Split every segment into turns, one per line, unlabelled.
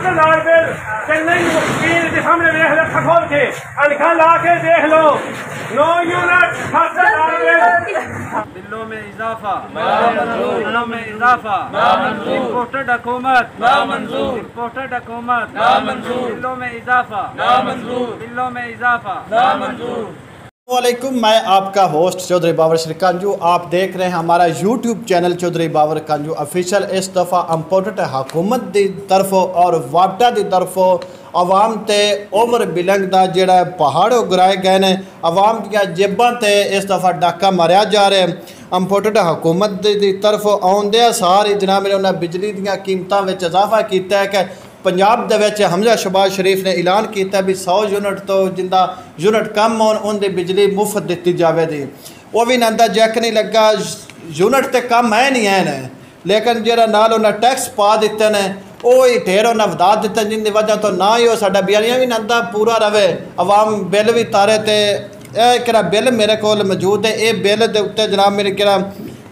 70,000 bill Chennai वकील के सामने देख लो खखोल के अनखा ला के देख लो 9 यूनिट 70,000 बिल
बिलों में इजाफा बिलों में इजाफा इम्पोर्टेड हुकूमत इम्पोर्टेड हुकूमत बिलों में इजाफा बिलों में इजाफा
वालेकुम, मैं आपका होस्ट चौधरी बाबर श्री कांजू। आप देख रहे हैं हमारा YouTube channel Chaudhary Babar कांजू official. इस दफ़ा इंपोर्टेड हुकूमत की तरफों और वापटा की तरफों आवाम ते ओवर बिलंग का जोड़ा पहाड़ गिराए गए हैं। आवाम दियां जेबां ते इस दफ़ा डाका मारिया जा रहा है। इंपोर्टेड हुकूमत की तरफों आउंदे सारी जनाब ने उन्हें बिजली दियां कीमतां विच इजाफा किया है कि पंजाब दे विच हमजा शहबाज शरीफ ने ऐलान किया भी 100 यूनिट तो जिंदा यूनिट कम होन उनकी बिजली मुफ्त दी जाएगी। वो भी नंदा जैक नहीं लगा, यूनिट तो कम है नहीं है, लेकिन जो नाल उन्हें टैक्स पा दिते ने वो ही ढेर उन्हें वधा दिते, जिनकी वजह तो ना ही वो साडा बियारियां भी नंदा पूरा रवे, आवाम बिल भी तारे। तो यह बिल मेरे को मौजूद है। ये बिल के उत्ते जनाब मेरे कि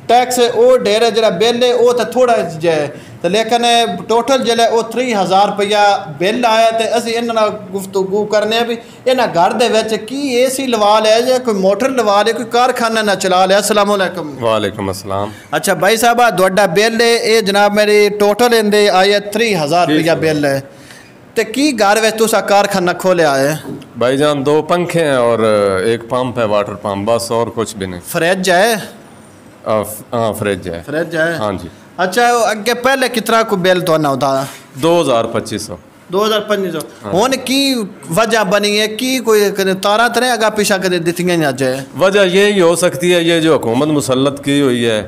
टैक्स वो ढेर है, जो बिल है वो तो थोड़ा जाए तो, लेकिन टोटल जो है वो 30,000 रुपया बिल आया। तो असी इन्होंने गुफ्तगू करने भी इन्होंने घर दे की AC लवा लिया या कोई मोटर लवा लिया, कोई कारखाना ना चला लिया। अस्सलाम वालेकुम।
वालेकुम अस्सलाम।
अच्छा भाई साहब, तुहाडा बिल है ये जनाब मेरी टोटल इनके आया 30,000 रुपया बिल है। तो की घर में तुसा कारखाना खोलिया है?
भाईजान 2 पंखे हैं और एक पंप है, वाटर पंप, बस और कुछ भी नहीं।
फ्रिज है?
हाँ फ्रिज है।
फ्रिज है, हाँ
जी।
अच्छा, अगे पहले कितना को बिल तो ना होता?
2,2500।
2,2500। हुन की वजह बनी है कि कोई तारा तरह अगा पीछा कदे दित्तियां ना जाए?
वजह यही हो सकती है, ये जो हुकूमत मुसल्लत की हुई है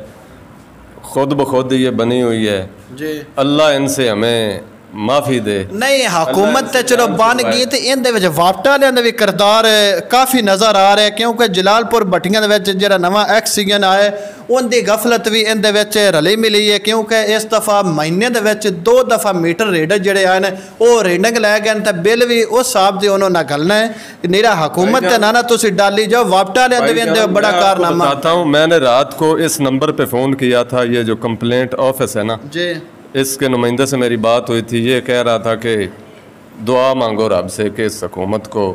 खुद ब खुद ये बनी हुई है
जी।
अल्लाह इनसे हमें माफ़ी दे।
नहीं, हुकूमत तो चलो बन गई, तो इनके वापटा वाले भी किरदार काफ़ी नज़र आ रहा है, क्योंकि जलालपुर भट्टियां जो नवा एक्सीजन आए उनकी गफलत भी इनके रली मिली है। क्योंकि इस दफ़ा महीने के 2 दफ़ा मीटर रीडर जोड़े आए हैं वो रीडिंग लै गए, तो बिल भी उस हिसाब से उन्होंने घलना है। निरा हुकूमत ना तुम डाली जाओ, वापटा वाले भी इनके बड़ा कारनामा।
बताता हूँ, मैंने रात को इस नंबर पर फ़ोन किया था, ये जो कंप्लेंट ऑफिस है ना जी, इसके नुमाइंदे से मेरी बात हुई थी। ये कह रहा था कि दुआ मांगो रब से कि इस हुकूमत को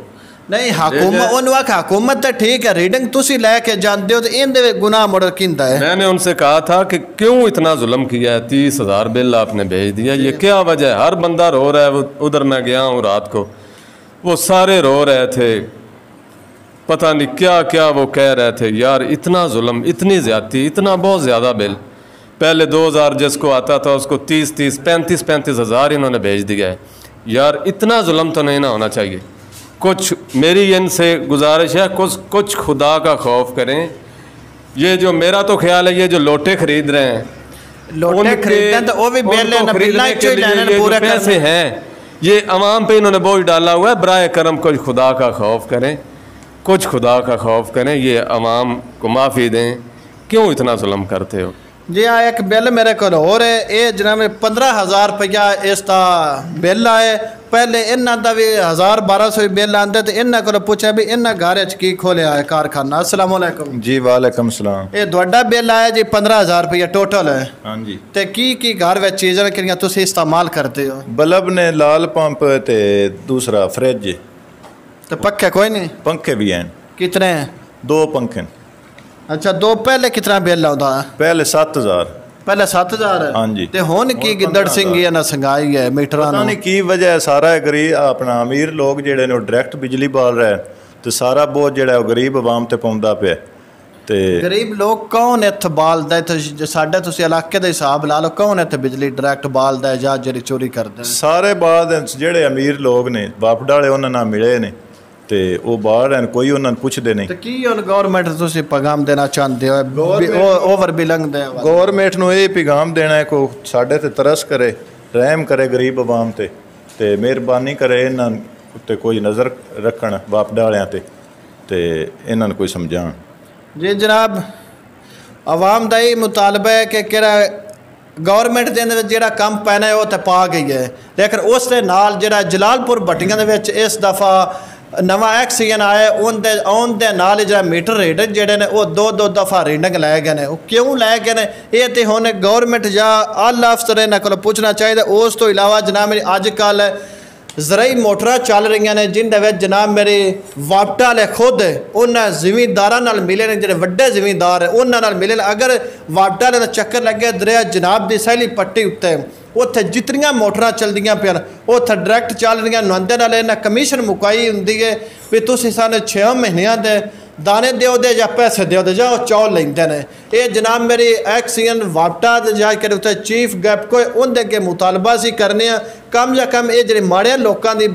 नहीं, हुकूमत तो ठीक है, रीडिंग तुसी लेके जानते हो, तो इनके गुनाह मुड़ किंदा है।
मैंने उनसे कहा था कि क्यों इतना जुल्म किया है, 30,000 बिल आपने भेज दिया, ये क्या वजह है? हर बंदा रो रहा है। उधर मैं गया हूँ रात को, वो सारे रो रहे थे, पता नहीं क्या क्या वो कह रहे थे। यार इतना जुल्म, इतनी ज़्यादती, इतना बहुत ज़्यादा बिल। पहले 2,000 जिसको आता था उसको 30,000 35,000 इन्होंने भेज दिया है। यार इतना जुल्म तो नहीं ना होना चाहिए। कुछ मेरी इनसे गुजारिश है, कुछ खुदा का खौफ करें। ये जो मेरा तो ख्याल है, ये जो लोटे खरीद रहे हैं,
लोटे खरीदते तो वो भी
पूरे पैसे हैं, ये अवाम पे इन्होंने बोझ डाला हुआ है। बराए करम कुछ खुदा का खौफ करें, कुछ खुदा का खौफ करें, ये अवाम को माफ़ी दें। क्यों इतना जुल्म करते हो?
जी हाँ, एक बिल मेरे को हो रहे ये जनाब 15,000 रुपया इसका बिल आए। पहले इन्हों का भी 1,000-1,200 बिल आते, तो इन्हों को पूछा भी इन्होंने घर की खोलिया है कारखाना। अस्सलाम वालेकुम जी।
वालेकुम सलाम।
ये ਤੁਹਾਡਾ बिल आया जी 15,000 रुपया टोटल है?
हाँ जी।
तो की घर में चीज़ें किनियां तुम इस्तेमाल करते हो?
बल्ब ने, लाल पंप ते दूसरा फ्रिज।
तो पक्के कोई नहीं?
पंखे भी हैं।
कितने हैं?
2 पंखे।
अच्छा, 2 पहले कितना बिल आता है?
पहले 7,000।
पहले 7,000 है?
हाँ जी।
ते हुन की गिद्दड़ सिंह या ना संगाई है मीटरां
पता नहीं की वजह है। सारा गरीब अपना अमीर लोग जेडे ने डायरैक्ट बिजली बाल रहे हैं, तो सारा बोझ जेड़ा गरीब आवाम ते पाउंदा पिया। ते गरीब लोग कौन इत्थे बालदा है? साडे तुसीं इलाके दा हिसाब ला लो, कौन इत्थे बिजली डायरैक्ट बालदा है या जेड़ी चोरी करदे? सारे बाद जेड़े अमीर लोग ने, बापडा वाले उन्हां नाल मिले ने, ते वो बाहर हैं, कोई उन्होंने पुछदे नहीं। तो की हुन गवर्नमेंट तुसीं पैगाम देना चाहते हो ओवर बिलिंग दे? गवर्नमेंट नूं ये पैगाम देना है को साडे ते तरस करे, रहम करे गरीब आवाम ते मेहरबानी करे, इन्हां उत्ते कोई नज़र रखण बापडा वालियां ते इन्हां नूं कोई समझाण। जी जनाब, आवाम दा यही मुतालबा है कि किहड़ा गवर्नमेंट के जो काम पैना है वो तो पा गई है, लेकिन उस दे नाल जिहड़ा जलालपुर भट्टियां दे विच इस दफ़ा
नवा एक्सीजन आया उनके नाल जो मीटर रेड जोड़े ने वो दो दफ़ा रीडिंग लै गए हैं। क्यों लै गए हैं ये तो हुण गौरमेंट या आला अफसर इन्हां कोलों पुछना चाहिए। उस तो इलावा जनाब मेरी अजकल ज़राई मोटर चल रही ने जिन्हें जनाब मेरे वापटा वाले खुद उन्होंने जिमींदारां नाल मिले ने, जिहड़े वड्डे जिमींदार है उन्हां नाल मिले। अगर वापटा वाले चक्कर लगे दरिया जनाब की सैली पट्टी उत्ते उत्थे जितनियां मोटर चलदियां पियां उत्थे डायरैक्ट चल रही नुआंदे नाल इन्हां कमीशन मुकाई हुंदी है भी तुसीं सानूं 6 महीनों दे दाने दिओ दे या पैसे दिओ दे जाओ चौल लैंदे ने। ये जनाब मेरी एक्सीजन वापटा जाकर उत्थे चीफ गैपको उनके अगे मुतालबा सी करने कम या कम ये जिहड़े माड़े लोगों की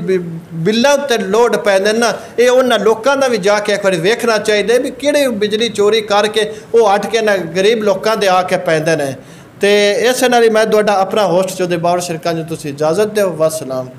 बिल्लां उत्ते लोड पैंदे ना ये उन्हां लोगों का भी जाके एक बार वेखना चाहिए भी किहड़ी बिजली चोरी करके वो हट के ना गरीब लोगों दे आके पैंदे ने। तो इस नाल मैं तुहाडा अपना होस्ट चौधरी बाबर सिरकंज तुसीं इजाजत दो। वसलाम।